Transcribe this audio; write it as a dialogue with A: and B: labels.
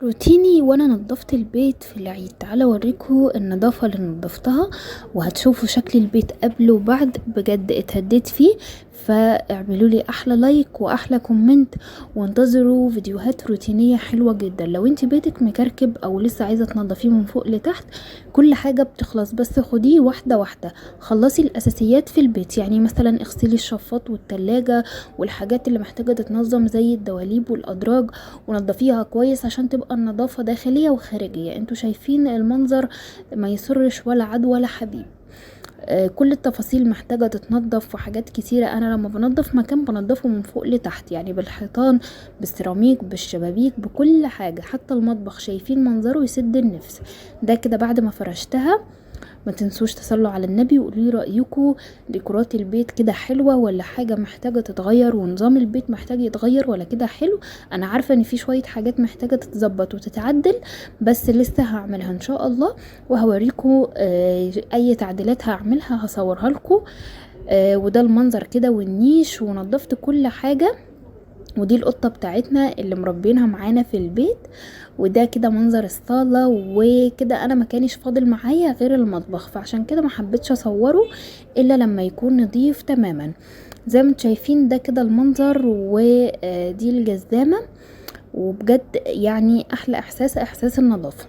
A: روتيني وانا نضفت البيت في العيد. تعالى اوريكوا النظافة اللي نضفتها وهتشوفوا شكل البيت قبل وبعد. بجد اتهديت فيه. فاعملوا لي احلى لايك واحلى كومنت وانتظروا فيديوهات روتينية حلوة جدا. لو انت بيتك مكركب او لسه عايزة تنضفيه من فوق لتحت، كل حاجة بتخلص، بس خديه واحدة واحدة. خلصي الاساسيات في البيت، يعني مثلا اغسلي الشفاط والتلاجة والحاجات اللي محتاجة تتنظم زي الدواليب والادراج، ونضفيها كويس عشان تبقى النظافة داخلية وخارجية. انتوا شايفين المنظر ما يسرش ولا عدو ولا حبيب. كل التفاصيل محتاجة تتنضف وحاجات كتيرة. انا لما بنضف مكان بنضفه من فوق لتحت، يعني بالحيطان، بالسيراميك، بالشبابيك، بكل حاجة. حتى المطبخ شايفين منظره يسد النفس. ده كده بعد ما فرشتها. ما تنسوش تصلوا على النبي وقولوا رأيكم. ديكورات البيت كده حلوة ولا حاجة محتاجة تتغير، ونظام البيت محتاج يتغير ولا كده حلو؟ انا عارفة ان في شوية حاجات محتاجة تتظبط وتتعدل، بس لسه هعملها ان شاء الله وهوريكم. اي تعديلات هعملها هصورها لكم. وده المنظر كده والنيش، ونضفت كل حاجة. ودي القطة بتاعتنا اللي مربينها معانا في البيت. وده كده منظر الصالة. وكده انا مكانش فاضل معايا غير المطبخ، فعشان كده ما حبيتش اصوره الا لما يكون نظيف تماما. زي ما انتم شايفين ده كده المنظر، ودي الجزامة. وبجد يعني احلى احساس النظافة.